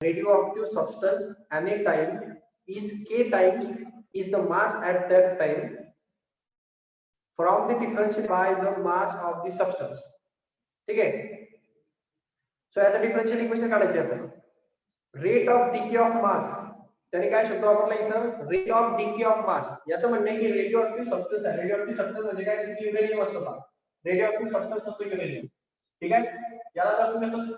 radioactive substance any time is k times is the mass at that time from the differential by the mass of the substance. ठीक आहे. So याचा differential equation काढायचे आपल्याला. Rate of decay of मास, त्याने काय शब्द वापरला इथं, रेट ऑफ डिके ऑफ मास. याचं म्हणणं आहे की रेडिओएक्टिव्ह सबस्टन्स आहे. रेडिओएक्टिव्ह सबस्टन्स म्हणजे काय, युरेनियम असतो का, रेडिओएक्टिव्ह सबस्टन्स असतो युरेनियम. ठीक आहे. याला जर तुम्ही असं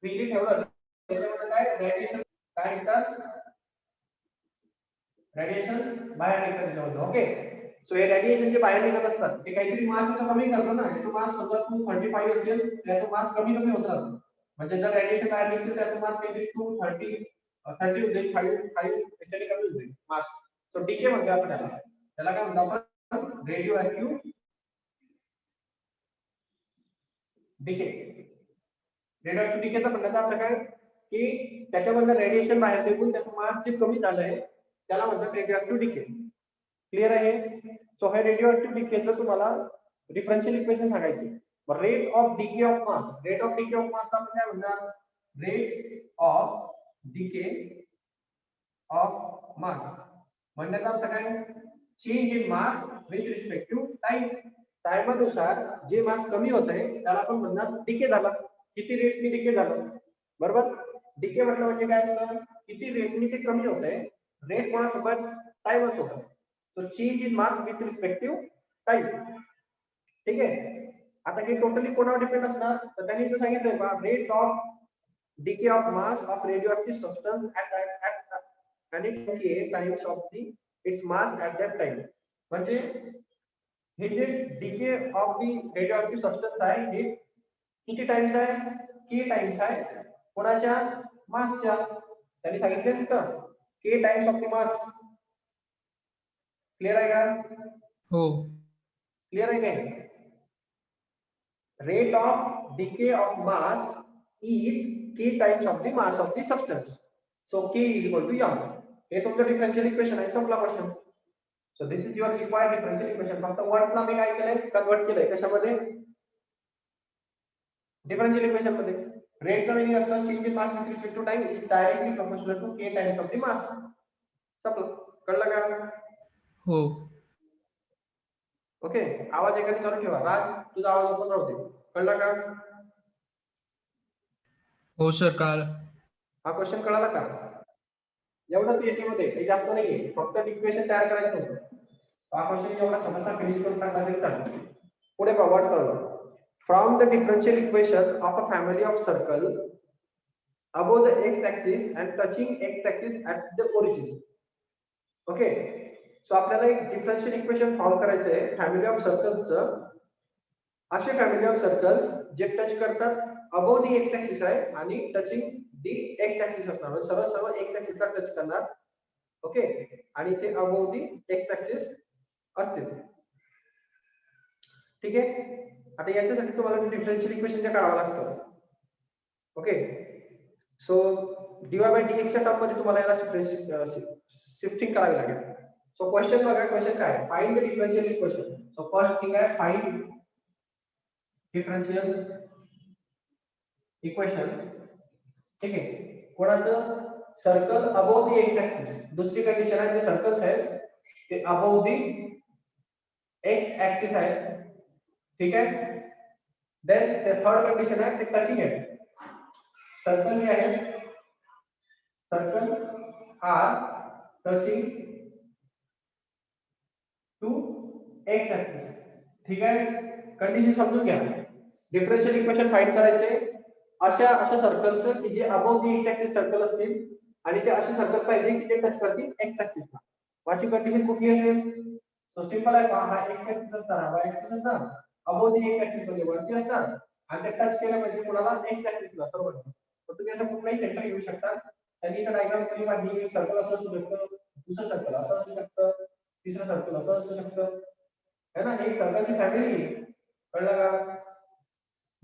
फ्रीली ठेवलं त्याच्यामध्ये काय रेडिएशन काय निघतात, रेडिएशन बाहेर निघतात. ओके. सो हे रेडिएशन जे बाहेर निघत असतात ते काहीतरी मास कमी करतात ना. याचं मास समजा 235 असेल त्याचं मास कमी होत राहतं. म्हणजे जर रेडिएशन बाहेर निघते त्याचं मास काहीतरी 230 30 होईल, 5 याच्याने कमी होईल मास. सो डीके म्हणतो आपण त्याला काय म्हणतो आपण, radioactive decay. Radioactive डीकेचा म्हणण्याचा अर्थ काय की त्याच्यामधलं रेडिएशन बाहेर निघून त्याचं मास जे कमी झालंय त्याला म्हणतात रेडिओ ऍक्टिव्ह डीके. क्लिअर आहे. सो हे रेडिओ ऍक्टिव्ह डीकेचं तुम्हाला डिफरन्शियल इक्वेशन सांगायचे. Rate of decay of mass, rate of decay of mass आपण काय म्हणणार, rate of decay of mass म्हणण्याचा अर्थ काय, change in mass with respect to time. टाइमानुसार जे मास कमी होत आहे त्याला आपण म्हणणार डिके झाला. किती रेटने डिके झालं, बरोबर. डिके म्हटलं म्हणजे काय असतं, किती रेटने ते कमी होत आहे. रेट कोणासोबत, टाइम सोबत. So change in mass with respect to time. ठीक आहे. आता हे टोटली कोणावर डिपेंड असणार, तर त्यांनी इथे सांगितलंय बा, rate of decay of mass of radioactive substance at any k times of the its mass at that time. म्हणजे हे जे decay of the radioactive substance आहे हे किती टाइम्स आहे, k टाइम्स आहे कोणाच्या, मासच्या. त्यांनी सांगितलं तिथं k times of the mass. Clear आहे का? हो. क्लियर आहे काय? Rate of decay of mass is k times of the mass of the substance. So k is equal to m. हे तुमचं डिफरन्शियल इक्वेशन आहे, संपला question. So this is your required differential equation. फक्त वर्डला मी काय केलंय, convert केलंय कशामध्ये, differential equation मध्ये. रेटचा मिनिंग असतं change in mass with respect to time is directly proportional to k times of the mass. संपलं. कळलं का? हो. ओके. आवाज एखादी चालू ठेवा. राज तुझा आवाज ओपन राहू दे. कळलं का? हो सर, कळालं. हा क्वेश्चन कळाला का? एवढंच येते मध्ये, काही जास्त नाहीये. फक्त इक्वेशन तयार करायचं होतं. हा क्वेश्चन एवढा समस्या फिनिश करून टाकला तरी चालेल. पुढे बघा कळलं. From the differential equation of a family of circle above the x axis and touching x axis at the origin. Okay. So आपल्याला एक डिफरन्शियल इक्वेशन सॉल्व करायचं आहे फॅमिली ऑफ सर्कल्सचं. असे फॅमिली ऑफ सर्कल्स जे टच करतात above the X axis आहे आणि टचिंग दी एक्स ऍक्सिस असणार, सरळ सरळ एक्स ऍक्सिसला टच करणार. ओके. आणि ते अबोव दी एक्स ऍक्सिस असतील. ठीक आहे. आता याच्यासाठी तुम्हाला डिफरन्शियल इक्वेशन काढावं लागतं. Okay. So dy by dx च्या टर्म मध्ये तुम्हाला याला शिफ्टिंग करावी लागेल. सो क्वेश्चन बघा, क्वेश्चन काय, find the differential equation. So first thing आहे फाइंड डिफरन्शियल इक्वेशन. ठीक आहे. कोणाचं, circle above the X axis. दुसरी कंडिशन आहे, जे सर्कल्स आहेत ते अबोव दी एक्स ऍक्सिस आहे. ठीक आहे. देन ते थर्ड कंडिशन आहे ते टचिंग आहे. सर्कल जे आहे, circle are touching to X axis. ठीक आहे. कंडिशन समजून घ्या. डिफरन्शियल इक्वेशन फाइंड करायचे अशा सर्कलचं की जे above the X axis circle असतील आणि ते असे सर्कल पाहिजे की ते टच करतील एक्स ऍक्सिसला. अशी कंडिशन कुठली असेल? सो सिंपल आहे, हा एक्स ऍक्सिस असणार, हा ऍक्सिस असणार, अबोव दी एक्स ऍक्सिस म्हणजे वरती असणार आणि ते टच केलं म्हणजे कोणाला, एक्स ऍक्सिसला. सर्व तुम्ही असं कुठलाही सेंटर घेऊ शकता. त्यांनी इथं डायग्राम केली पाहिजे. एक सर्कल असं असू शकतं, दुसरं सर्कल असं असू शकतं, तिसरं सर्कल असं असू शकतं, है ना. एक सर्कलची फॅमिली. कळलं का?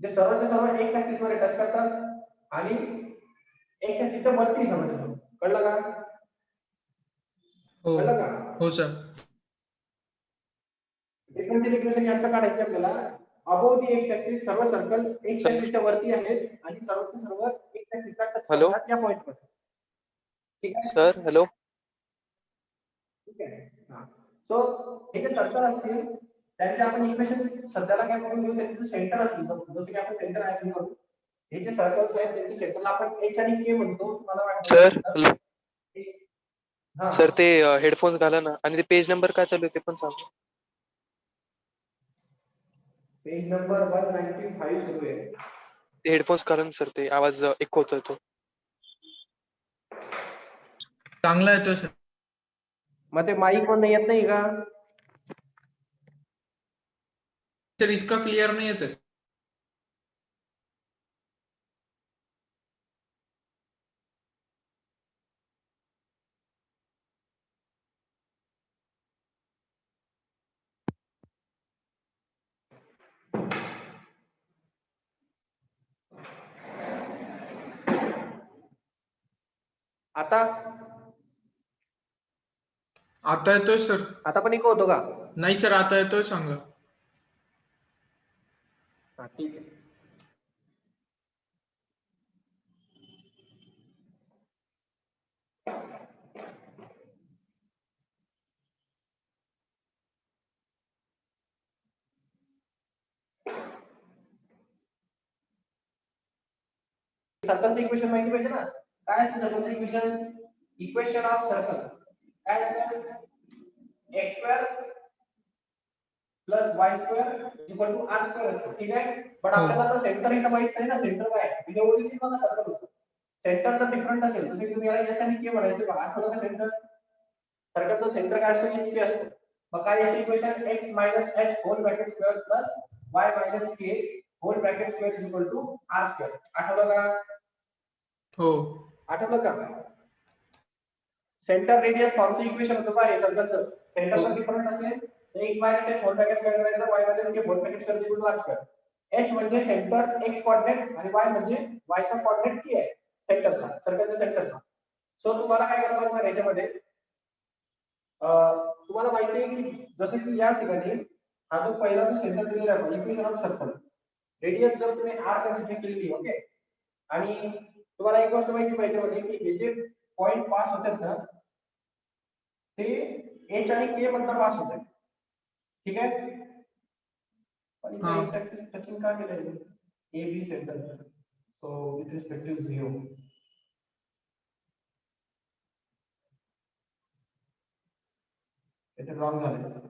जे सर्वचे सर्व एक्स ऍक्सिस वर टच करतात आणि एक्स ऍक्सिसच्या वरती समजलं. कळलं का? हो. कळलं का? हो सर. डिफरन्शियल इक्वेशन यांचं काढायचं आपल्याला. अबोव दी एक्स ऍक्सिस सर्व सर्कल एक्स ऍक्सिसच्या वरती आहेत आणि सर्वचे सर्व एक्स ऍक्सिसला टच करतात या पॉइंटवर. ठीक आहे. Sir hello. ठीक आहे. सो हे जे सर्कल असतील त्यांचे आपण इक्वेशन सध्याला काय करून घेऊ, त्यांचे सेंटर असतील जसं की आपण सेंटर आहे करू. हे जे सर्कल्स आहेत त्यांच्या सेंटरला आपण एच आणि के म्हणतो. तुम्हाला वाटतं सर हॅलो. हा सर ते हेडफोन्स घाला ना आणि ते पेज नंबर काय चालू आहे ते पण सांगा. पेज नंबर 195 सुरू आहे. ते हेडफोन्स घाला ना सर, ते आवाज इको होतोय तो. चांगला येतोय सर. मग ते माईक पण येत नाही का? सर इतका क्लिअर नाही येत आहे. आता आता येतोय सर. आता पण इको होतो का? नाही सर, आता येतोय चांगला. हा ठीक आहे. सर्कलचं इक्वेशन माहिती पाहिजे ना. काय असतं सर्कलचं इक्वेशन? इक्वेशन ऑफ सर्कल काय असतं? x² + y² = r². ठीक आहे. पण आपल्याला आता सेंटर इथं माहित नाही ना, सेंटर काय आहे. म्हणजे ओरिजिन मला सर्कल होतं. सेंटर जर डिफरंट असेल जसे की तुम्ही याला h आणि k म्हणायचे बघा. आठवलं का सेंटर? सर्कलचं सेंटर काय असतं? h k असतं. मग काय याचं equation x - h (² + y - k (² = r²). आठवलं का? हो. आठवलं का? सेंटर रेडियस फॉर्मचं इक्वेशन होतं पहा हे सर्कलचं. सेंटर जर डिफरंट असेल तर x - h (² = y - k (² r²). h म्हणजे सेंटर x कोऑर्डिनेट आणि y म्हणजे y चा कोऑर्डिनेट k आहे सेंटरचा, सर्कलच्या सेंटरचा. सो तुम्हाला काय करावं लागणार याच्यामध्ये, तुम्हाला माहिती आहे की जसं की या ठिकाणी हा जो पहिला जो सेंटर दिलेला आहे इक्वेशन ऑफ सर्कल, रेडियस जर तुम्ही r कन्सिडर केलेली, ओके, आणि तुम्हाला एक गोष्ट माहिती पाहिजे मध्ये की हे जे पॉइंट पास होतात ना ते h आणि k मधनं पास होतात. ठीक आहे. पण इथे इंटरसेक्शन टचिंग का केलं आहे? A B centre, so with respect to 0 इथे रॉंग झालं.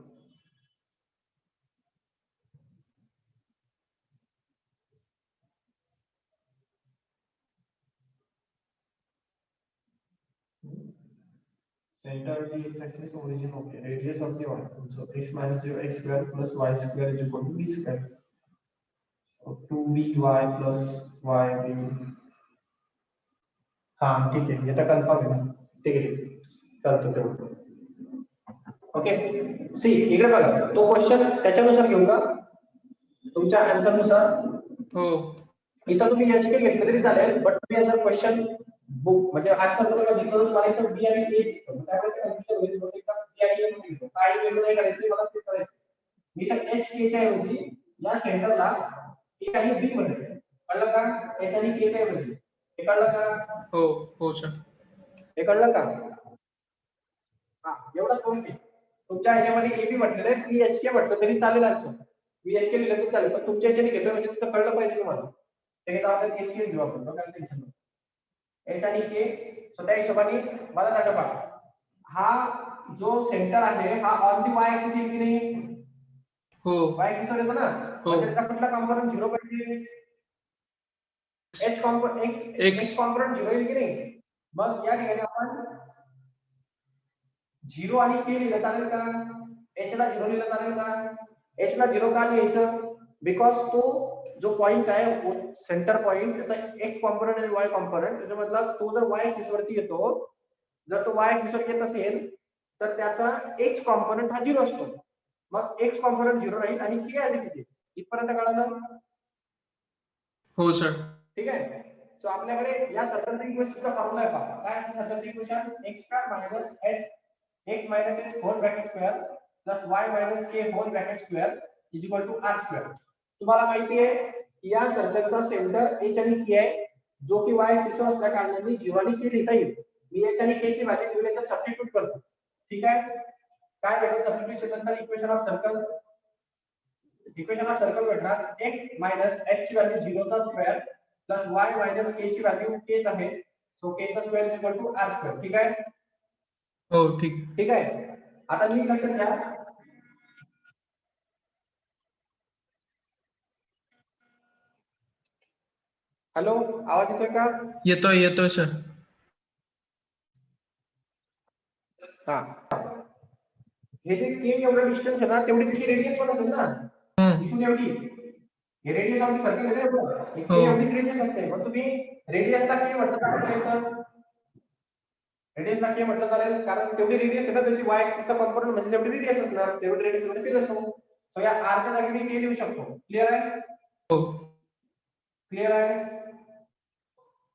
Center of the intersection is origin, okay. Radius of the origin. So x - 0 x² + y² = b². So 2by + yb. हाँ ठीक है, ये तो कन्फर्म है. ठीक है, चलतो तेवढं. ओके. सी इकडे बघा, तो क्वेश्चन त्याच्यानुसार घेऊ का तुमच्या आन्सर नुसार? हो. इथं तुम्ही HK घेतलं तरी चालेल, बट तुम्ही जर क्वेश्चन बुक म्हणजे आन्सर जर घेतलं तर मला इथं बी आणि ए त्यामुळे कन्फ्युजन होईल. मग इथं बी आणि ए घेतो. काही वेगळं नाही करायचं, मला तेच करायचं. मी तर HK च्या ऐवजी या सेंटरला ए आणि बी म्हणतो. कळलं का? H आणि K च्या ऐवजी. हे कळलं का? हो. हो सर. हे कळलं का? हा एवढंच बोलून घे. तुमच्या ह्याच्यामध्ये ए बी म्हटलेलं आहे, मी HK म्हटलं तरी चालेल आन्सर. मी HK लिहिलं तरी चालेल, पण तुमच्या ह्याच्याने घेतलं म्हणजे तुमचं कळलं पाहिजे तुम्हाला. ते आपण HK घेऊ आपण, काय टेन्शन नाही. H आणि K, सो त्या हिशोबाने मला सांगा बघा, हा जो सेंटर आहे हा ऑन दी y ऍक्सिस आहे की नाही? हो. y ऍक्सिस वर येतो ना, म्हणजे त्याचा कुठला कॉम्पोनंट 0 पाहिजे? x कॉम्पोनंट 0 येईल की नाही? मग या ठिकाणी आपण 0 आणि k लिहिलं चालेल का? h ला 0 लिहिलं चालेल का? h ला 0 का लिहायचं? बिकॉज तो जो पॉइंट आहे सेंटर पॉइंट त्याचा x कॉम्पोनंट आणि y कॉम्पोनंट, त्याचा मतलब तो जर y ऍक्सिस वरती येतो, जर तो y ऍक्सिस वर येत असेल तर त्याचा x कॉम्पोनंट हा 0 असतो. मग x कॉम्पोनंट 0 राहील आणि k ऍज इट इज. इथपर्यंत कळलं? हो सर. ठीक आहे. सो आपल्याकडे या सर्कलच्या इक्वेशनचा फॉर्म्युला आहे पहा. काय आहे सर्कलचं equation? x² - h x - h (² + y - k (² r²). तुम्हाला माहिती आहे की या सर्कलचा सेंटर h आणि k आहे, जो की y ऍक्सिस वर असल्या कारणाने 0 आणि k लिहिता येईल. मी याच्या आणि के ची व्हॅल्यू घेऊन याचा सबस्टिट्यूट करतो. ठीक आहे. काय भेटेल सबस्टिट्यूशन नंतर इक्वेशन ऑफ सर्कल भेटणार x मायनस h ची व्हॅल्यू 0 चा square plus y minus k ची व्हॅल्यू k च आहे. सो k चा square equal to r square. ठीक आहे. हो ठीक आहे. ठीक आहे. आता मी लक्षात घ्या. हॅलो, आवाज येतोय का? येतोय सर. हा, हे जे k एवढं डिस्टन्स आहे ना तेवढी तिची रेडियस पण असेल ना. इथून एवढी हे रेडियस ऑफ सर्कल आहे ना, k एवढीच रेडियस असते. मग तुम्ही रेडियसला k म्हटलं तर रेडियसला k म्हटलं चालेल, कारण तेवढी रेडियस आहे ना, त्याची y ऍक्सिसचा कंपोनंट म्हणजे तेवढी रेडियस असणार, तेवढी रेडियस मध्ये फिरत असतो. सो या r च्या जागी मी k लिहू शकतो. क्लिअर आहे? हो क्लिअर आहे?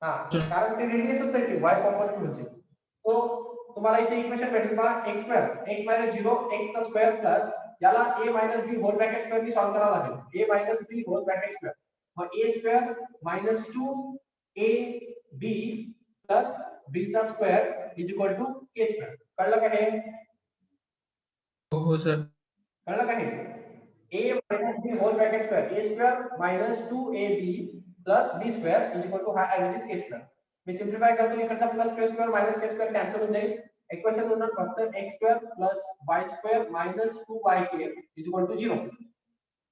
हा, कारण ते रेडियसच आहे ती y कंपोनंट म्हणजे. तो तुम्हाला इथे इक्वेशन भेटेल पहा x square x minus 0 x चा स्क्वेअर प्लस याला a minus b whole bracket square नी सॉल्व करावं लागेल. a minus b whole bracket square, मग a square minus 2ab plus b चा square is equal to k square. कळलं का हे? हो सर. कळलं का हे? a minus b whole bracket square a square minus 2ab plus b square is equal to हा as it is k square. मी सिम्प्लिफाय करतो, इकडचा plus k square minus k square cancel होऊन जाईल. इक्वेशन होणार फक्त x square plus y square minus 2yk is equal to 0.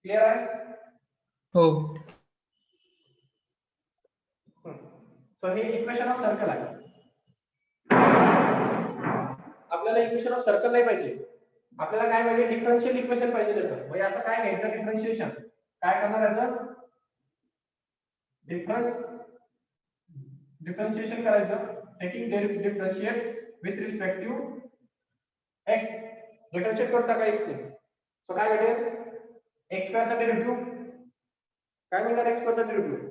Clear आहे? हो. सो हे इक्वेशन ऑफ सर्कल आहे. आपल्याला इक्वेशन ऑफ सर्कल नाही पाहिजे, आपल्याला काय पाहिजे? डिफरन्शियल इक्वेशन पाहिजे त्याचं. मग याचं काय घ्यायचं डिफरन्शिएशन? काय करणार याचं? डिफरन्शिएशन करायचं. Taking differentiate with respect to x. Differentiate करून टाका x ने. सो काय भेटेल? x स्क्वेअर चा डेरिव्हेटिव्ह काय मिळणार? x स्क्वेअर चा डेरिव्हेटिव्ह.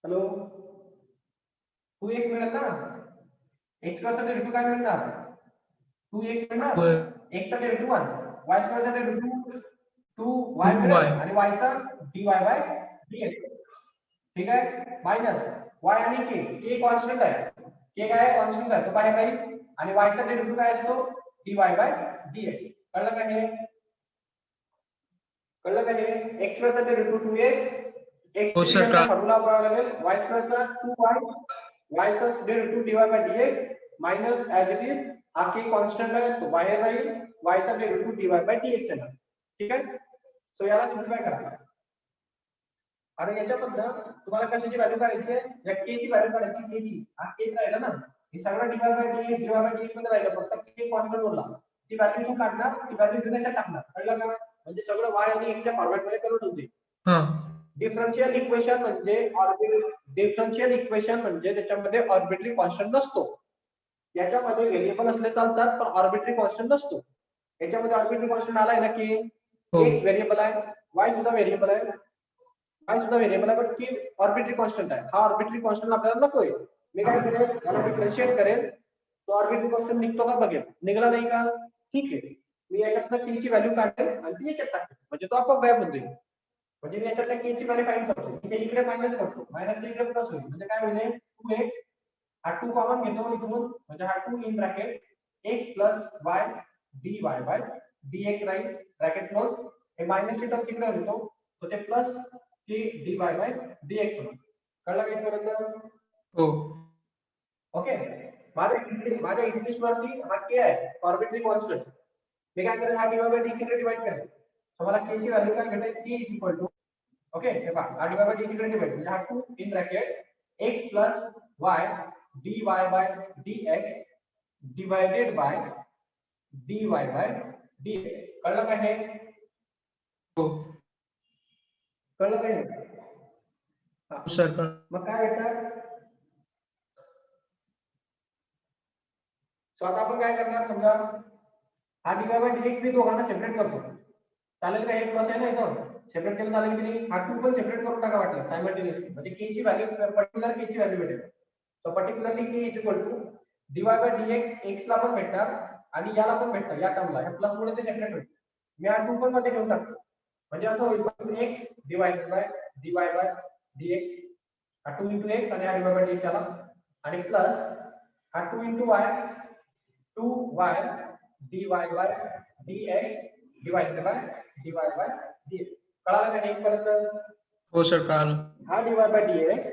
हॅलो, 2x मिळेल ना. x स्क्वेअर चा डेरिव्हेटिव्ह काय मिळणार? 2x मिळणार. x चा डेरिव्हेटिव्ह 1, y स्क्वेअर चा डेरिव्हेटिव्ह 2y मिळेल आणि y चा dy बाय dx. ठीक आहे. मायनस y आणि k कॉन्स्टंट आहे. k काय आहे? कॉन्स्टंट आहे, तो बाहेर राहील. आणि y चा डेरिव्हेटिव्ह काय असतो? dy by dx. कळलं का हे? कळलं का हे? x स्क्वेअर चा डेरिव्हेटिव्ह 2x, x चा फॉर्म्युला वापरावा लागेल. y स्क्वेअर चा 2y, y चा derivative dy by dx minus as it is हा k कॉन्स्टंट आहे, तो बाहेर राहील. y चा डेरिव्हेटिव्ह dy बाय dx आहे. ठीक आहे. सो याला सिम्प्लिफाय करा. आणि याच्याबद्दल तुम्हाला कशाची व्हॅल्यू काढायची आहे? या k ची व्हॅल्यू काढायची. k ची हा k राहिला ना, हे सगळं dy बाय dx मध्ये राहिलं, फक्त k कॉन्स्टंट उरला. ती व्हॅल्यू तू काढणार, ती व्हॅल्यू घेऊन टाकणार. कळलं का? म्हणजे सगळं y आणि x च्या फॉर्मॅट मध्ये कन्वर्ट होते. डिफरन्शियल इक्वेशन म्हणजे त्याच्यामध्ये आर्बिट्ररी कॉन्स्टंट नसतो. याच्यामध्ये व्हेरिएबल असले चालतात पण आर्बिट्ररी कॉन्स्टंट नसतो. याच्यामध्ये आर्बिट्ररी कॉन्स्टंट आलाय ना की x व्हेरिएबल आहे, y सुद्धा व्हेरिएबल आहे, पण की आर्बिट्ररी कॉन्स्टंट आहे. हा आर्बिट्ररी कॉन्स्टंट आपल्याला नकोय. मी काय करेल? याला डिफरन्शिएट करेल. तो आर्बिट्ररी कॉन्स्टंट निघतो का बघेल. निघाला नाही का? ठीक आहे. मी याच्यातनं k ची व्हॅल्यू काढेल आणि ती याच्यात टाकेल, म्हणजे तो आपोआप गायब होतो. म्हणजे मी याच्यातल्या k ची व्हॅल्यू फाइंड करतो. इथे इकडे मायनस करतो, मायनस च्या इकडे प्लस होईल. म्हणजे काय होईल? 2x हा 2 कॉमन घेतो इथून, म्हणजे हा 2 in bracket x plus y dy by dx राहील, ब्रॅकेट क्लोज. हे मायनस ची टर्म तिकडे होतो, तो ते plus k dy by dx होईल. कळलं का इथपर्यंत? हो. ओके. माझ्या इंग्लिश वरती हा k आहे, आर्बिट्ररी कॉन्स्टंट. मी काय करेल? हा dy बाय dx ने डिवाइड करेल. तर मला k ची व्हॅल्यू काय भेटेल? k is equal to, okay, हे पहा, हा dy बाय dx ने डिवाइड, म्हणजे हा 2 in bracket x plus y dy by dx divided by dy by dx. कळलं का हे? हो कळलं का हे? सर. मग काय भेटणार? सो आता आपण काय करणार? समजा हा dy बाय dx मी दोघांना सेपरेट करतो. चालेल का? हे प्लस आहे ना, इथं सेपरेट केलं चालेल की नाही? हा 2 पण सेपरेट करून टाका वाटलं सायमल्टेनियसली, म्हणजे k ची व्हॅल्यू पर्टिक्युलर k ची व्हॅल्यू भेटेल. So particularly k is equal to dy by dx x ला पण भेटणार आणि याला पण भेटणार, या टर्मला ह्या प्लस मुळे ते सेपरेट होईल. मी हा 2 पण मध्ये घेऊन टाकतो, म्हणजे असं होईल x divided by dy by dx. हा 2 into x आणि हा dy बाय dx याला आणि प्लस हा 2 into y 2y dy by dx divided by dy by dx. कळालं का हे पर्यंत? हो सर कळालं. हा dy by dx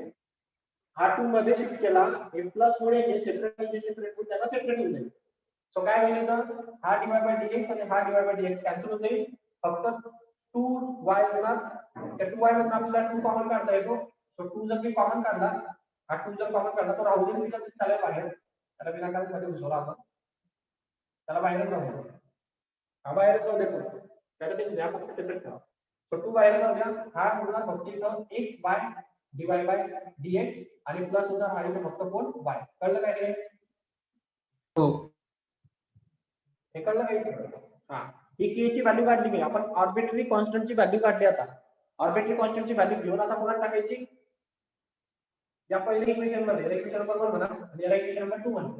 हा 2 मध्ये शिफ्ट केला, हे प्लस मुळे हे सेपरेट होऊन त्याला सेपरेट होऊन जाईल. सो काय होईल इथं? हा dy by dx आणि हा dy by dx कॅन्सल होऊन जाईल. फक्त 2y होणार. त्या 2y मधून आपल्याला 2 कॉमन काढता येतो. सो 2 जर मी कॉमन काढला, हा 2 जर कॉमन काढला तर राहू दे, त्याला बाहेर, त्याला विनाकारण मध्ये घुसवला आपण, त्याला बाहेर जाऊ दे, हा बाहेर जाऊ दे, त्याला ते द्या फक्त सेपरेट करा. सो 2 बाहेर जाऊ द्या, हा होणार फक्त इथं x by dy by dx आणि प्लस होणार हा इथे फक्त कोण y. कळलं काय हे? हो हे कळलं काय? हा, ही k ची व्हॅल्यू काढली मी, आपण आर्बिट्ररी कॉन्स्टंट ची व्हॅल्यू काढली. आता आर्बिट्ररी कॉन्स्टंट ची व्हॅल्यू घेऊन आता पुन्हा टाकायची या पहिल्या इक्वेशन मध्ये, इक्वेशन नंबर 1 म्हणा आणि या इक्वेशन नंबर 2 म्हणा.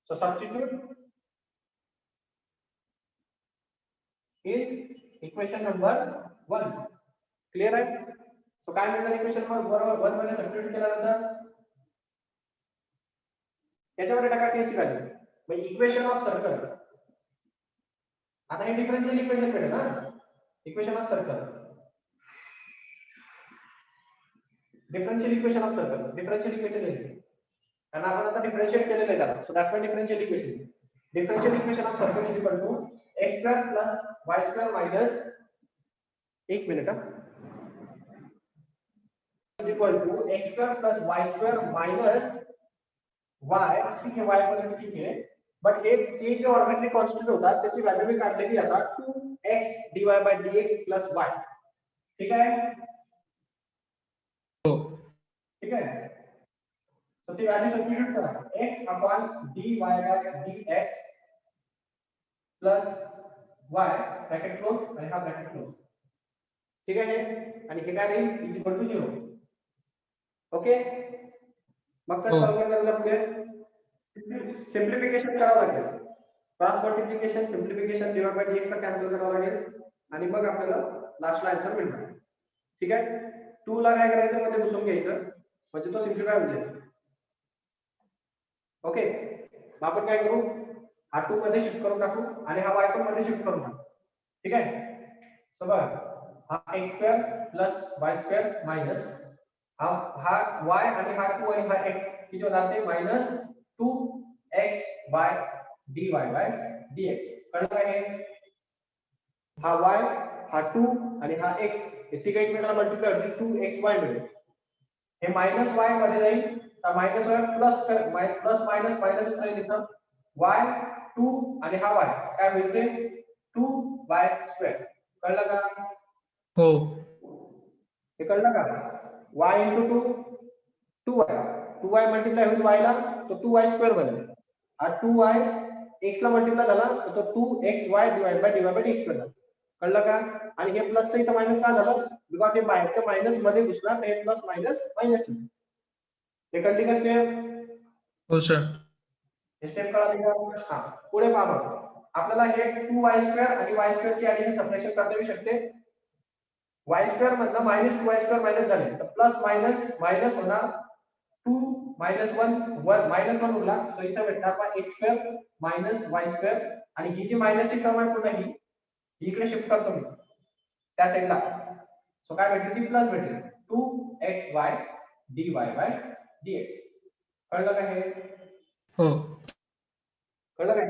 So substitute in equation number 1. Clear आहे? सो काय मिळणार इक्वेशन नंबर 1 मध्ये सबस्टिट्यूट केल्यानंतर याच्यावर टाका k ची व्हॅल्यू, म्हणजे इक्वेशन ऑफ सर्कल. आता हे डिफरन्शियल इक्वेशन भेटेल ना, equation of circle, differential equation of circle, differential equation आहे कारण आपण आता डिफरन्शिएट केलेलं आहे त्याला. So that's why differential equation. Differential equation of circle is equal to x square plus y square minus, एक मिनिट, is equal to x square plus y square minus y. ठीक आहे, y पर्यंत ठीक आहे, बट हे k जे arbitrary constant होता त्याची व्हॅल्यू मी काढलेली आता 2x dy by dx plus y. ठीक आहे? हो ठीक आहे. तो ती व्हॅल्यू सबस्टिट्यूट करा, x upon dy by dx plus y bracket close आणि हा ब्रॅकेट क्लोज. ठीक आहे, आणि हे काय राहील इज इक्वल टू 0. ओके, मग काय सॉल्व करायला पुढे सिम्प्लिफिकेशन करावं लागेल. Cross multiplication, simplification, dy by dx चा कॅन्सल करावा लागेल आणि मग आपल्याला लास्टला आन्सर मिळणार. ठीक आहे, 2 ला काय करायचं मध्ये घुसवून घ्यायचं म्हणजे तो सिम्प्लिफाय होईल. ओके, मग आपण काय करू, हा 2 मध्ये शिफ्ट करून टाकू आणि हा y पण मध्ये शिफ्ट करून टाकू. ठीक आहे, तर बघा हा x square plus y square minus हा y आणि हा 2 आणि हा x किती होणार ते minus 2x by dy by dx. कळलं काय? हा y हा 2 आणि हा x हे तिघ एकमेकांना मल्टिप्लाय होतील 2xy मिळेल. हे माइनस y मध्ये जाईल तर minus y plus plus minus minus राहील इथं y 2 आणि हा y काय होईल ते 2y स्क्वेअर. कळलं का? हो हे कळलं का? y into 2y मल्टिप्लाय होईल y ला तो 2y स्क्वेअर बनेल. हा 2y x ला मल्टिप्लाय झाला तर तो 2xy divide by dx square. कळलं का? आणि हे प्लस चं इथं मायनस का झालं, बिकॉज हे बाहेरचं मायनस मध्ये घुसणार, हे प्लस मायनस मायनस. हे कळली का स्टेप? हो सर. हे स्टेप कळली का? हा, पुढे पहा. आपल्याला हे 2y स्क्वेअर आणि y स्क्वेअर ची ऍडिशन सबट्रॅक्शन करता येऊ शकते. y स्क्वेअर मधला मायनस 2y स्क्वेअर मायनस झाले तर प्लस मायनस मायनस होणार 2 मायनस 1 मायनस 1 उरला. सो इथं भेटणार पहा x square minus y square आणि ही जी मायनस ची टर्म आहे पुन्हा ही इकडे शिफ्ट करतो मी त्या साइडला. सो काय भेटेल, ती प्लस भेटेल 2xy dy by dx. कळलं का हे? हो कळलं काय?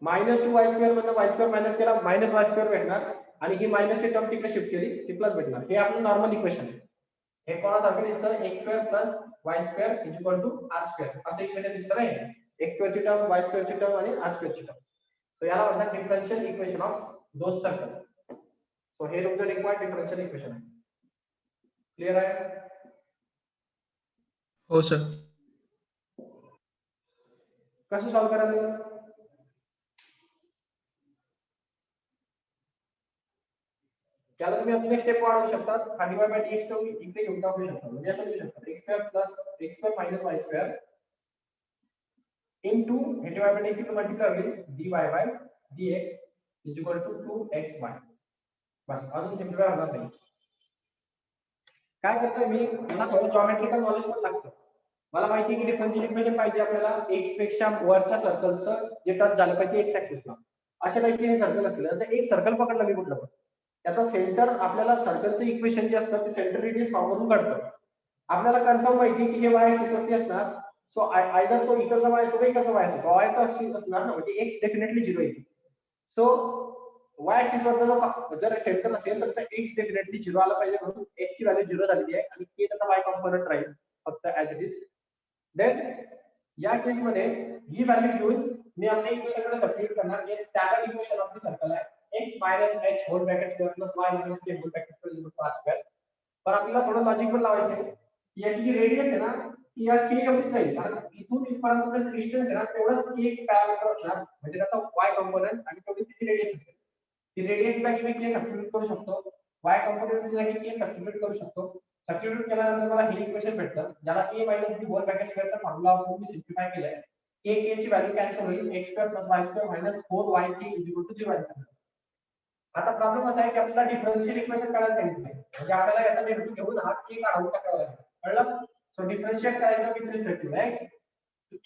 मायनस 2y स्क्वेअर मधनं y स्क्वेअर मायनस केला मायनस y स्क्वेअर भेटणार आणि ही मायनस ची टर्म तिकडे शिफ्ट केली ती प्लस भेटणार. हे आपलं नॉर्मल इक्वेशन आहे. हे कोणासारखं दिसतं, x square plus y square is equal to r square असं इक्वेशन दिसतं नाही. x स्क्वेअर ची टर्म y स्क्वेअर ची टर्म आणि r स्क्वेअर ची टर्म. तर याला म्हणतात डिफरन्शियल इक्वेशन ऑफ दोन सर्कल. सो हे तुमचं रिक्वायर्ड डिफरन्शियल इक्वेशन आहे. क्लियर आहे? हो सर. कसं सॉल्व करायचं? त्याला तुम्ही अजून एक स्टेप वाढवू शकता. हा dy by dx टर्म इकडे घेऊन टाकू शकता. म्हणजे असं लिहू शकता x square plus x square minus y square into हे dy by dx इकडे मल्टिप्लाय होईल dy by dx is equal to 2xy. बस, अजून सिम्प्लिफाय होणार नाही. काय करतोय मी, मला थोडं जॉमेट्रिकल नॉलेज पण लागतं. मला माहिती आहे की डिफरन्शियल इक्वेशन पाहिजे आपल्याला एक्स पेक्षा वरच्या सर्कलचं जे टच झालं पाहिजे एक्स ऍक्सिसला. अशा टाईपचे हे सर्कल असतील तर एक सर्कल पकडलं मी कुठलं पण, त्याचा सेंटर आपल्याला सर्कलचं इक्वेशन जे असतं ते सेंटर रेडियस फॉर्मवरून काढतो. आपल्याला कन्फर्म माहिती की हे वाय ऍक्सिस वरती असणार. सो आयदर तो इकडचा वाय असतो इकडचा वाय असतो. वाय तर ऍक्सिस असणार ना, म्हणजे एक्स डेफिनेटली 0 येईल. सो वाय ऍक्सिस वरचा जर सेंटर असेल तर एक्स डेफिनेटली 0 आला पाहिजे, म्हणून एक्स ची व्हॅल्यू 0 झालेली आहे आणि के त्याचा वाय कॉम्पोनंट राहील फक्त ऍज इट इज. देन या केस मध्ये ही व्हॅल्यू घेऊन मी आपल्या इक्वेशनकडे सबस्टिट्यूट करणार. हे standard equation of the circle आहे, x h whole bracket square plus y minus k whole bracket square equal to r square. पण आपल्याला थोडं लॉजिक पण लावायचं आहे की याची जी रेडियस आहे ना ती या k एवढीच राहील, कारण इथून इथपर्यंत डिस्टन्स आहे ना तेवढाच की एक पॅरामीटर असणार, म्हणजे त्याचा y कॉम्पोनंट आणि तेवढी तिची रेडियस असेल. ती रेडियस जागी मी k सबस्टिट्यूट करू शकतो, y कॉम्पोनंट जागी k सबस्टिट्यूट करू शकतो. सबस्टिट्यूट केल्यानंतर मला हे इक्वेशन भेटतं, ज्याला a minus b whole bracket स्क्वेअरचा फॉर्म्युला वापरून मी सिम्प्लिफाय केलाय. k ची व्हॅल्यू कॅन्सल होईल, x square plus y square minus 4yk equal to 0 answer. आता प्रॉब्लेम असा आहे की आपल्याला डिफरन्शियल इक्वेशन काढायला सांगितलंय, म्हणजे आपल्याला याचा डेरिव्हेटिव्ह घेऊन हा k काढून टाकावा लागेल. कळलं? सो डिफरन्शिएट करायचं with respect to x.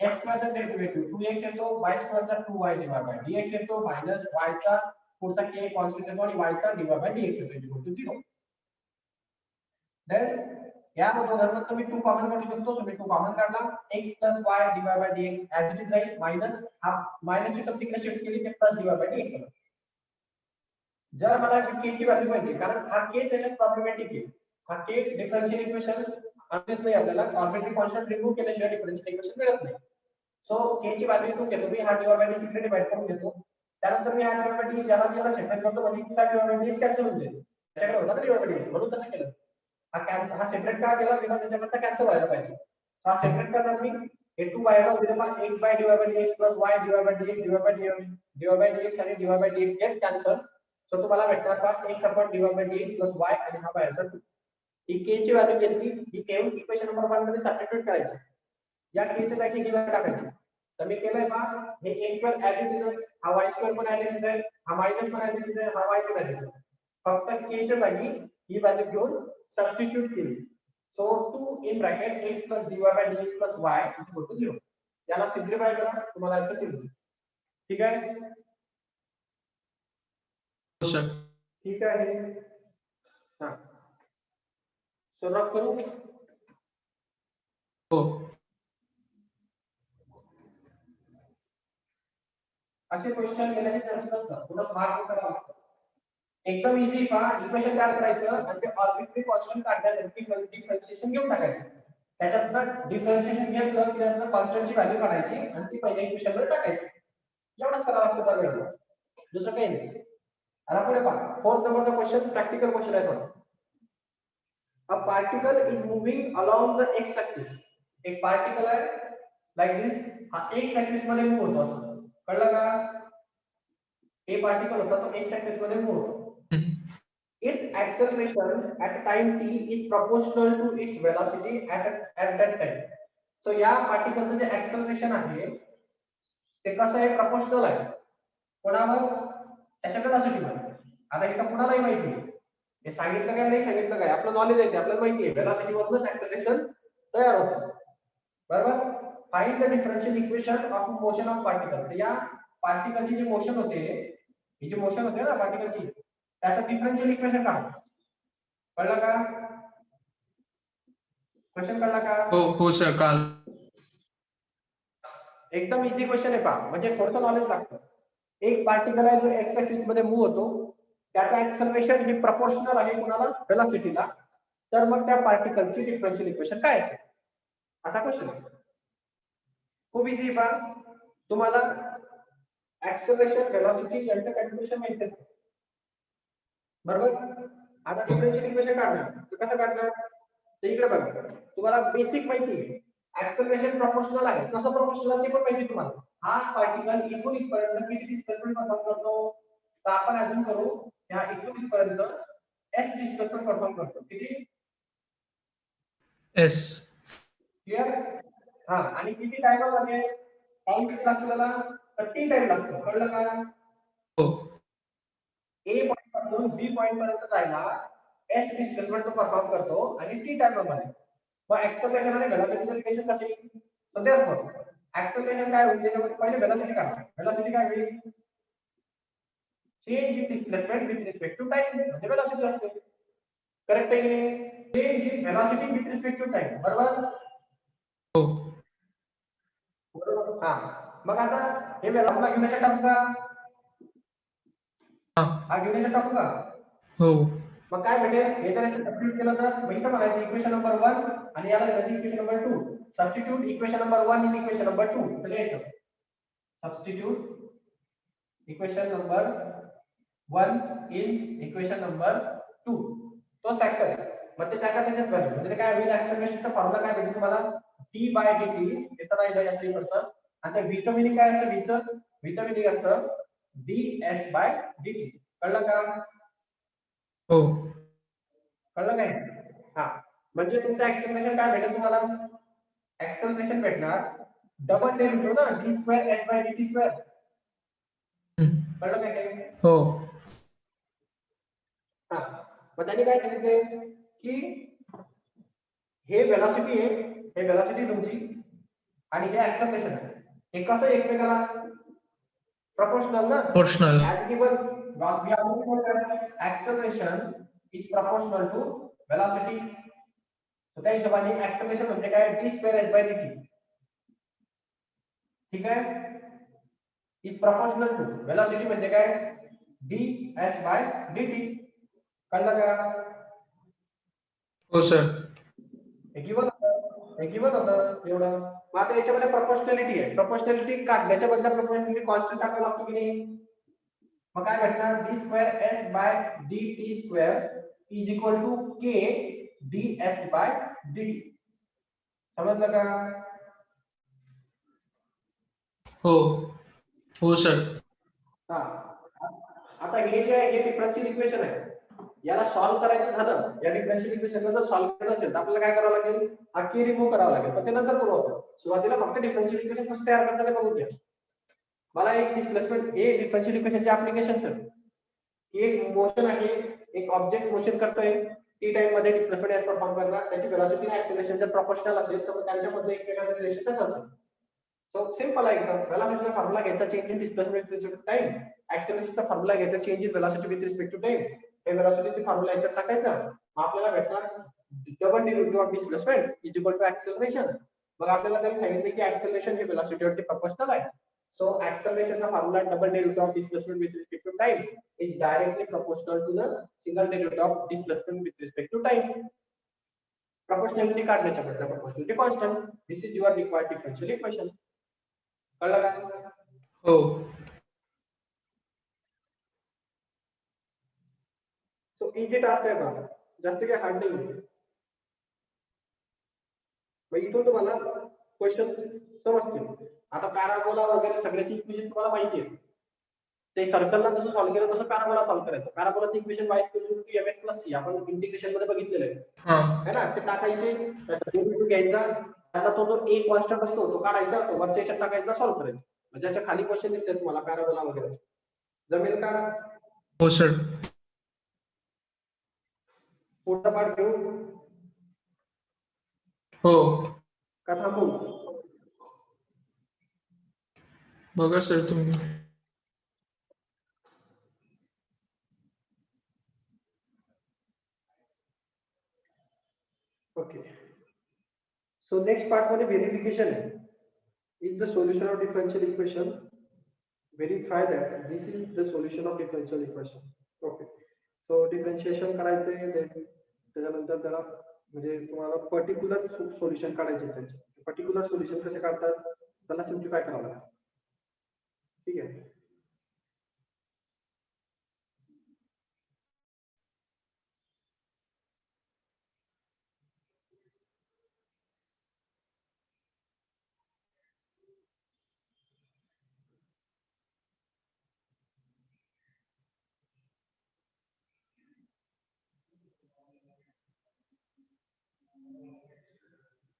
x स्क्वेअरचा डेरिव्हेटिव्ह 2x येतो, y स्क्वेअरचा 2y डिवाइड बाय dx येतो, मायनस y चा पुढचा k कॉन्स्टंट येतो आणि y चा डिवाइड बाय dx येतो इक्वल टू 0. देन या दोघांमध्ये तुम्ही 2 कॉमन काढू शकतो. तुम्ही 2 कॉमन काढला, x plus y divide by dx as it is राहील, मायनस हा मायनस ची टर्म तिकडे शिफ्ट केली ते प्लस डिवाइड बाय dx झालं. जर मला k ची व्हॅल्यू पाहिजे, कारण हा k त्याच्यात प्रॉब्लेमॅटिक आहे. हा k डिफरन्शियल इक्वेशन आणत नाही आपल्याला, आर्बिट्ररी कॉन्स्टंट रिमूव्ह केल्याशिवाय डिफरन्शियल इक्वेशन मिळत नाही. सो k ची व्हॅल्यू इथून घेतो मी, हा डिवाइड बाय dx इकडे डिवाइड करून घेतो. त्यानंतर मी हा डिवाइड बाय dx याला सेपरेट करतो, म्हणजे हा डिवाइड बाय dx कॅन्सल होऊन जाईल. त्याच्याकडे होता ना डिवाइड बाय dx, म्हणून तसं केलं. हा सेपरेट का केला बिकॉज त्याच्याकडे कॅन्सल व्हायला पाहिजे. हा सेपरेट करणार मी, हे 2 बाहेर दिले पण x by divide by dx plus y divide by dx divide by dx आणि divide by dx get cancel. So तुम्हाला भेटणार का x upon divide by dx plus y आणि हा बाहेरचा 2. ही k ची व्हॅल्यू घेतली, ही k इक्वेशन नंबर 1 मध्ये सबस्टिट्यूट करायची. या k च्या जागी ही व्हॅल्यू टाकायची. तर मी केलंय पहा, हे x square as it is आहे, हा y स्क्वेअर पण ऍज इट इज आहे, हा मायनस पण ऍज इट इज आहे, हा y पण ऍज इट इज आहे. फक्त k च्या जागी ही व्हॅल्यू घेऊन सबस्टिट्यूट केली. So 2 in bracket x plus dy by dx plus y equal to 0. याला सिम्प्लिफाय करा, तुम्हाला आन्सर मिळेल. ठीक आहे? हो सर. ठीक आहे. हां, सुरुवात करू. हो असे क्वेश्चन केल्याने नसतं, थोडं मार्क करावं लागतं. एकदम इझी पहा, इक्वेशन तयार करायचं आणि ते आर्बिट्ररी कॉन्स्टंट काढण्यासाठी डिफरन्शिएशन घेऊन टाकायचं. त्याच्यातनं डिफरन्शिएशन घेतलं की त्यातनं कॉन्स्टंटची व्हॅल्यू काढायची आणि ती पहिल्या इक्वेशनवर टाकायची. एवढंच करावं लागतं दरवेळेला, दुसरं काही नाही. आता पुढे पहा, 4th नंबरचा क्वेश्चन प्रॅक्टिकल क्वेश्चन आहे थोडा. A particle is moving along the x axis. एक पार्टिकल आहे लाइक दिस, हा x ऍक्सिस मध्ये मूव्ह होतो असं. कळलं का? हे पार्टिकल होता तो x ऍक्सिस मध्ये मूव्ह होतो. Its acceleration at time t is proportional to its velocity at that time. So या पार्टिकलचं जे acceleration आहे ते कसं आहे, प्रपोर्शनल आहे. कोणावर? त्याच्या वेलोसिटीवर. आता इथं कुणालाही माहिती आहे, हे सांगितलं काय नाही सांगितलं काय, आपलं नॉलेज आहे, आपल्याला माहिती आहे वेलोसिटी वरच ऍक्सेलरेशन तयार होतं. बरोबर? Find the differential equation of motion of particle. तर या पार्टिकलची जी मोशन होते, ही जी मोशन होते ना पार्टिकलची, त्याचं डिफरन्शियल इक्वेशन काढा. कळलं का? क्वेश्चन कळला का? हो सर, काल. एकदम इझी क्वेश्चन आहे पहा, म्हणजे थोडंसं नॉलेज लागतं. एक पार्टिकल आहे जो एक्स ऍक्सिस मध्ये मूव्ह होतो, त्याचा ऍक्सेलरेशन हे प्रपोर्शनल आहे कोणाला? वेलोसिटीला. तर मग त्या पार्टिकलची डिफरन्शियल इक्वेशन काय असेल, असा क्वेश्चन आहे. खूप इझी पहा, तुम्हाला ऍक्सेलरेशन वेलोसिटी यांचं कॅल्क्युलेशन माहिती आहे. बरोबर? आता डिफरन्शियल इक्वेशन काढणार, कसं काढणार ते इकडे बघा. तुम्हाला बेसिक माहिती आहे, ऍक्सेलरेशन प्रपोर्शनल आहे. कसं प्रपोर्शनल ते पण माहिती तुम्हाला. हा पार्टिकल इथून इथपर्यंत किती डिस्प्लेसमेंट परफॉर्म करतो, तर आपण अजून करू या इथून इथपर्यंत s डिस्प्लेसमेंट परफॉर्म करतो. किती? एस. क्लियर? हा, आणि किती टाइम मध्ये? टाइम किती लागतो त्याला? 30 टाइम लागतो. कळलं का? हो A पॉइंट पासून B पॉइंट पर्यंत जायला s डिस्प्लेसमेंट तो परफॉर्म करतो आणि t टाइम मध्ये. मग acceleration आणि velocity रिलेशन कसे येईल? So therefore acceleration काय होईल त्याच्यामध्ये पहिले velocity काढा. velocity काय होईल? change in displacement with respect to time म्हणजे velocity असते. करेक्ट आहे की नाही? change in velocity with respect to time बरोबर? हो बरोबर. हा मग आता हे velocity घेण्याचा टाकू का? हा हा घेण्याचा टाकू का? हो मग काय भेटेल? हे जर सबस्टिट्यूट केलं तर मग इथं म्हणायचं इक्वेशन नंबर 1 आणि याला लिहायचं equation number 2. Substitute equation number 1 in equation number 2 तर लिहायचं. Substitute equation number 1 in equation number 2 तो फॅक्टर मग ते टाका त्याच्यात व्हॅल्यू म्हणजे काय होईल ऍक्सेलरेशनचा फॉर्म्युला काय भेटेल तुम्हाला d/dt इथं राहिलं याचं इकडचं आणि त्या v चं मिनिंग काय असतं v चं मिनिंग असतं ds/dt कळलं का? हो कळलं काय? हा म्हणजे तुमचं ऍक्सेलरेशन काय भेटेल तुम्हाला? ऍक्सेलरेशन भेटणार डबल डेरिव्हेटिव्ह ना d2h/dt2 हम्म. कळलं काय? हो हा मग त्यांनी काय सांगितले की हे वेलॉसिटी आहे हे वेलॉसिटी तुमची आणि हे ऍक्सेलरेशन आहे हे कसं एकमेकाला proportional ना Proportional. as given we are moving that acceleration is proportional to velocity so त्या हिशोबाने acceleration म्हणजे काय d2h/dt ठीक आहे is proportional to velocity म्हणजे काय ds/dt कळलं का? हो सर हे गिवन होतं एवढं मग आता याच्यामध्ये प्रपोर्शनॅलिटी आहे प्रपोर्शनॅलिटी काढण्याच्या बदला प्रपोर्शनॅलिटी कॉन्स्टंट टाकावं लागतो की नाही मग काय भेटणार d2h/dt2 is equal to k ds/dt समजलं का? हो हो सर हा आता हे जे आहे हे डिफरन्शियल इक्वेशन आहे याला सॉल्व्ह करायचं झालं या डिफरन्शियल इक्वेशनला जर सॉल्व्ह करायचं असेल तर आपल्याला काय करावं लागेल हा k रिमूव्ह करावा लागेल पण ते नंतर करू आपण सुरुवातीला फक्त डिफरन्शियल इक्वेशन कसं तयार करतात ते बघू द्या मला एक डिस्प्लेसमेंट हे डिफरन्शियल इक्वेशनचे ऍप्लिकेशन्स आहेत एक मोशन आहे एक ऑब्जेक्ट मोशन करतोय टी टाइम मध्ये डिस्प्लेसमेंट एस परफॉर्म करणार त्याची वेलोसिटी आणि ऍक्सेलरेशन जर प्रोपोर्शनल असेल तर त्यांच्यामध्ये एकमेकांचं रिलेशन कसं असेल सो सिंपल आहे एकदम वेलोसिटीचा फॉर्म्युला घ्यायचा change in displacement with respect to time ऍक्सेलरेशनचा फॉर्म्युला घ्यायचा change in velocity with respect to time हे वेलोसिटीचा फॉर्म्युला याच्यात टाकायचा मग आपल्याला भेटणार double derivative of displacement is equal to acceleration मग आपल्याला त्यांनी सांगितले की ऍक्सेलरेशन हे वेलोसिटीवरती प्रोपोर्शनल आहे so acceleration चा formula double derivative of displacement with respect to time is directly proportional to the single derivative of displacement with respect to time proportionality काढण्याच्या बदला proportionality constant this is your required differential equation कळलं का? हो so easy task आहे बघा जास्त काही hard नाही होते मग इथून तुम्हाला क्वेश्चन समजतील आता पॅराबोला वगैरे सगळ्याची इक्वेशन तुम्हाला माहिती आहे ते सर्कलला जसं सॉल्व्ह केलं तसं पॅराबोला सॉल्व्ह करायचं पॅराबोलाचं इक्वेशन y = mx + c आपण इंटिग्रेशन मध्ये बघितलेलं आहे हा है ना ते टाकायचे डेरिव्हेटिव्ह घ्यायचा त्याचा तो जो a कॉन्स्टंट असतो तो काढायचा वरच्या याच्यात टाकायचा सॉल्व्ह करायचा म्हणजे त्याच्या खाली क्वेश्चन दिसतात तुम्हाला पॅराबोला वगैरे जमेल का? हो सर पुढचा पार्ट घेऊ हो का थांबू? बघा सर तुम्ही Okay. So next part मध्ये verification is the solution of differential equation. Verify that this is the solution of differential equation. Okay. So differentiation करायचे त्याच्यानंतर त्याला म्हणजे तुम्हाला पर्टिक्युलर सोल्युशन काढायचे त्याचे पर्टिक्युलर सोल्युशन कसे काढतात त्याला सिम्प्लिफाय करावं लागतं ठीक आहे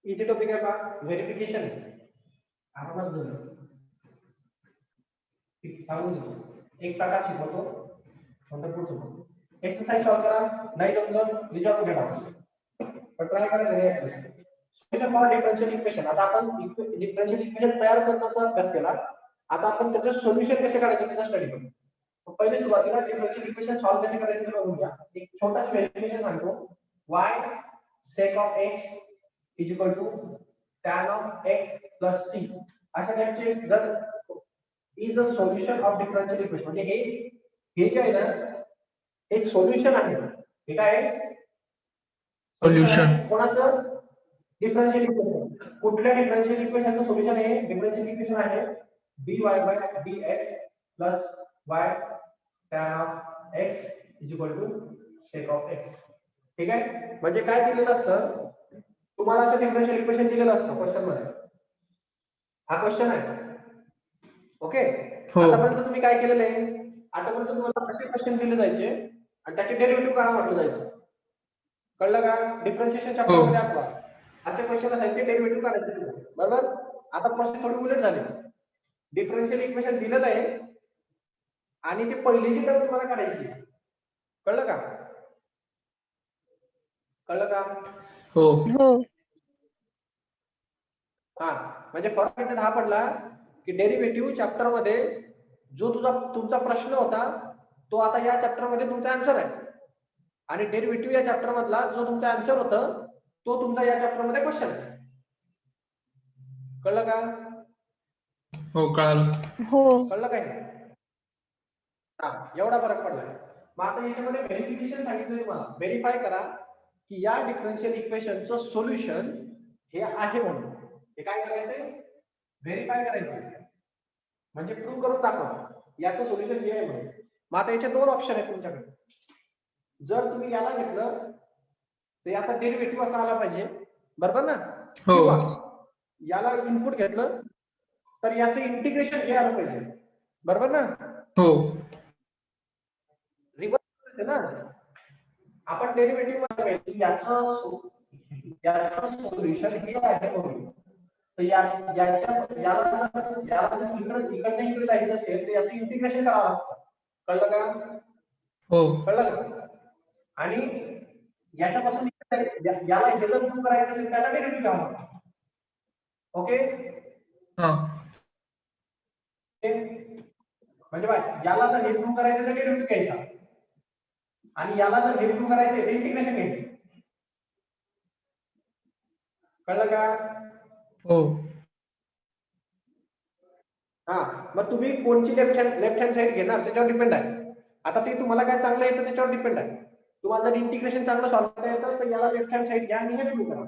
इथे टॉपिक आहे का व्हेरिफिकेशन आपणच बोलू ठीक सांगून देतो एक प्रकार शिकवतो नंतर पुढचं एक्सरसाइज सॉल्व करा नाही जमलं विचारून घ्या पण ट्राय करा घरी सोल्युशन फॉर डिफरन्शियल इक्वेशन. आता आपण डिफरन्शियल इक्वेशन तयार करण्याचा अभ्यास केला. आता आपण त्याचे सोल्युशन कसे काढायचे त्याचा स्टडी करू. पहिले सुरुवातीला डिफरन्शियल इक्वेशन सॉल्व्ह कसे करायचे ते बघूया. एक छोटासा व्हेरिएशन सांगतो. y sec of x is equal to tan of x plus c. अशा टाइपचे जर is the solution of differential equation म्हणजे हे जे आहे ना एक सोल्युशन आहे. हे काय आहे? सोल्युशन. कोणाचं? Differential equation. कुठल्या डिफरन्शियल इक्वेशनचं सोल्युशन आहे? डिफरन्शियल इक्वेशन आहे dy by dx plus y tan of x is equal to sec of x. ठीक आहे. म्हणजे काय दिलेलं असतं तुम्हाला असं डिफरन्शियल इक्वेशन दिलेलं असतं क्वेश्चन मध्ये. हा क्वेश्चन आहे. ओके. हो. आतापर्यंत तुम्ही काय केलेलं आहे? आतापर्यंत तुम्हाला असे क्वेश्चन दिले जायचे आणि त्याचे डेरिव्हेटिव्ह काढा म्हटलं जायचं. कळलं का? डिफरन्शिएशन चॅप्टर मध्ये आपला असे क्वेश्चन असायचे, डेरिव्हेटिव्ह काढायचे. बरोबर. आता प्रोसेस थोडी उलट झाली. डिफरन्शियल इक्वेशन दिलेलं आहे आणि ती पहिलीची टर्म तुम्हाला काढायची. कळलं का? कळलं का? हो. हो. हा म्हणजे फरक इथे हा पडला की डेरिव्हेटिव्ह चॅप्टर मध्ये जो तुमचा प्रश्न होता तो आता या चॅप्टर मध्ये तुमचा आन्सर आहे आणि डेरिव्हेटिव्ह या चॅप्टर मधला जो तुमचा आन्सर होता तो तुमचा या चॅप्टर मध्ये क्वेश्चन आहे. कळलं का? हो कळालं. हो. कळलं काय? हा एवढा फरक पडलाय. मग आता याच्यामध्ये व्हेरिफिकेशन सांगितलं तुम्हाला. व्हेरीफाय करा की या डिफरन्शियल इक्वेशनचं सोल्युशन हे आहे म्हणून. हे काय करायचंय? व्हेरीफाय करायचं म्हणजे प्रूव्ह करून दाखवा याचं सोल्युशन हे आहे म्हणून. मग आता याचे दोन ऑप्शन आहेत तुमच्याकडे. जर तुम्ही याला घेतलं तर याचा डेरिव्हेटिव्ह असा आला पाहिजे. बरोबर ना? हो. याला इनपुट घेतलं तर याचं इंटिग्रेशन हे आलं पाहिजे. बरोबर ना? हो. रिव्हर्स ना आपण डेरिव्हेटिव्ह मध्ये याचं सोल्युशन हे आहे म्हणून. तर याला इकडे जायचं असेल तर याचं इंटिग्रेशन करावं लागतं. कळलं का? हो. कळलं का? आणि याच्यापासून याला हे जर प्रूव्ह करायचं असेल त्याला डेरिव्हेटिव्ह घ्यावं लागतं. ओके. हा. म्हणजे याला जर हे प्रूव्ह करायचं तर डेरिव्हेटिव्ह घ्यायचा आणि याला जर हे प्रूव्ह करायचं तर इंटिग्रेशन घ्यायचं. कळलं का? हो. हा मग तुम्ही कोणची लेफ्ट हँड साइड घेणार त्याच्यावर डिपेंड आहे. आता ते तुम्हाला काय चांगलं येतं त्याच्यावर डिपेंड आहे. तुम्हाला जर इंटिग्रेशन चांगलं सॉल्व्ह करता येतं तर याला लेफ्ट हँड साइड घ्या आणि हे प्रूव्ह करा.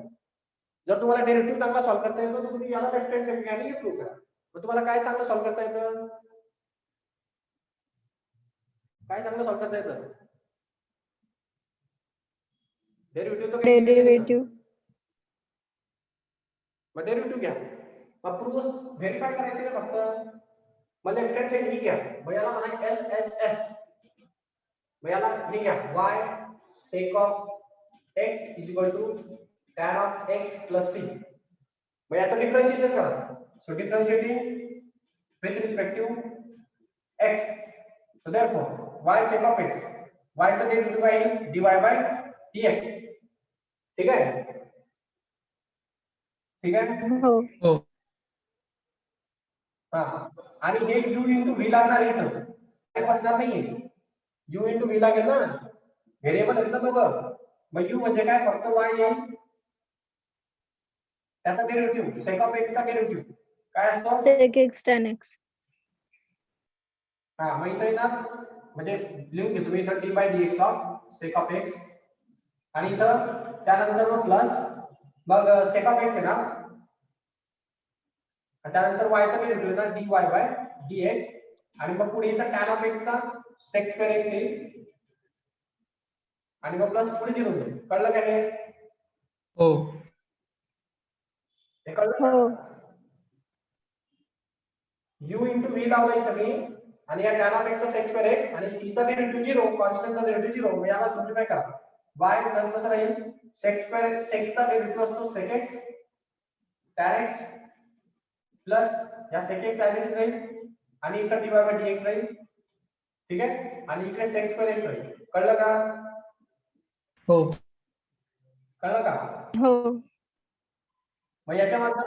जर तुम्हाला डेरिव्हेटिव्ह चांगला सॉल्व्ह करता येतो तर तुम्ही याला लेफ्ट हँड साइड घ्या आणि हे प्रूव्ह करा. मग तुम्हाला काय चांगलं सॉल्व्ह करता येतं? काय चांगलं सॉल्व्ह करता येतं? डेरिव्हेटिव्ह. मग डेरिव्हेटिव्ह घ्या. मग प्रूव्ह व्हेरीफाय करायचे ना फक्त. मग लेफ्ट हँड साइड ही घ्या. मग याला म्हणा LHS. मग याला हे घ्या y sec of x is equal to tan of x plus c. मग याचं डिफरन्शिएशन करा. So differentiating with respect to x. So therefore y sec of x, y चा डेरिव्हेटिव्ह आहे dy by dx. ठीक आहे? ठीक आहे? हो. हो. हा आणि हे u into v लागणार इथं. काय बसणार नाहीये. u into v लागेल ना. व्हेरिएबल आहेत ना दोघं. मग u म्हणजे काय? फक्त y येईल. त्याचा डेरिव्हेटिव्ह sec of x चा डेरिव्हेटिव्ह काय असतो? sec x tan x. हा मग इथं ना म्हणजे लिहून घेतो मी इथं d by dx of sec of x आणि इथं त्यानंतर मग प्लस मग sec of x आहे ना त्यानंतर y चा डेरिव्हेटिव्ह ना dy by dx आणि मग पुढे इथं tan of x चा sec square x येईल आणि मग प्लस पुढे 0 होईल. कळलं का हे? हो. हे कळलं? हो. u into v लावलं इथं मी आणि या tan of x चा sec square x आणि c चा डेरिव्हेटिव्ह 0 कॉन्स्टंट चा डेरिव्हेटिव्ह 0. मग याला सिम्प्लिफाय करा. y कसं राहील? sec square x चा डेरिव्हेटिव्ह असतो sec x tan x plus या sec x ऍड राहील आणि इथं dy by dx राहील. ठीक आहे? आणि इकडे sec square x राहील. कळलं का? हो. कळलं का? हो. मग याच्यामध्ये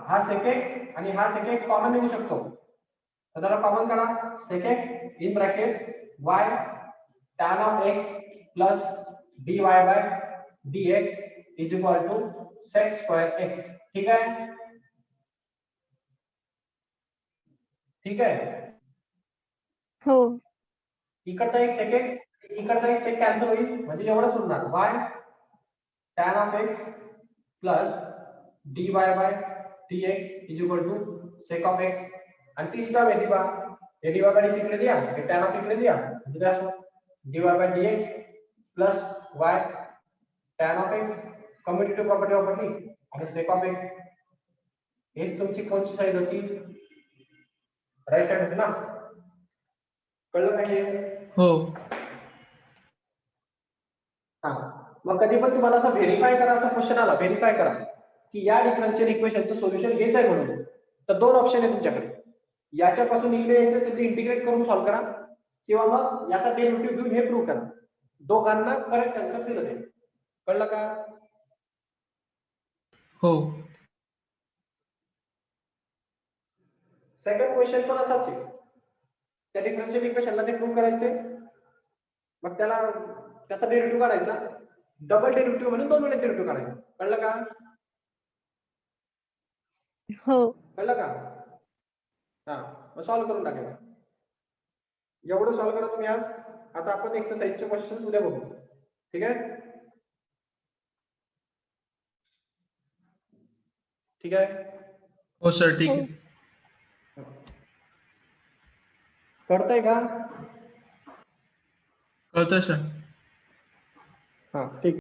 हा sec x आणि हा sec x कॉमन निघू शकतो. तर त्याला कॉमन करा. sec x in bracket y tan of x plus dy by dx is equal to sec square x. ठीक आहे. ठीक आहे. हो. इकडचा एक sec x इकडचा एक sec कॅन्सल होईल म्हणजे एवढंच उरणार y tan of x plus dy by dx is equal to sec of x. आणि तीसरा आहे डी ये dy by dx इकडे दिया, ये tan of इकडे दिया, म्हणजे काय असं dy by dx plus y tan of x commutative property वापरली आणि sec of x हेच तुमची कोणती साईड होती? राईट साईड होती ना? कळलं पाहिजे. हो. हा मग कधी पण तुम्हाला असं व्हेरीफाय करा, असा क्वेश्चन आला व्हेरीफाय करा की या डिफरन्शियल इक्वेशनचं सोल्युशन घ्यायचं आहे म्हणून, तर दोन ऑप्शन आहे तुमच्याकडे. याच्यापासून इकडे याच्यासाठी इंटिग्रेट करून सॉल्व्ह करा किंवा मग याचा डेरिव्हेटिव्ह घेऊन हे प्रूव्ह करा. दोघांना करेक्ट आन्सर दिलं जाईल. कळलं का? हो. सेकंड क्वेश्चन पण असाच आहे. त्या डिफरन्शियल इक्वेशनला ते प्रूव्ह करायचे, मग त्याला त्याचा डेरिव्हेटिव्ह काढायचा, डबल डेरिव्हेटिव्ह म्हणून दोन वेळा डेरिव्हेटिव्ह काढायचा. कळलं का? हो. कळलं का? हा मग सॉल्व्ह करून टाकायचं. एवढं सॉल्व्ह करा तुम्ही आज. आता आपण एक्सरसाइजचे क्वेश्चन उद्या बघू. ठीक आहे. ठीक आहे. हो सर, ठीक आहे. कळतंय का? कळतं सर. हा ठीक.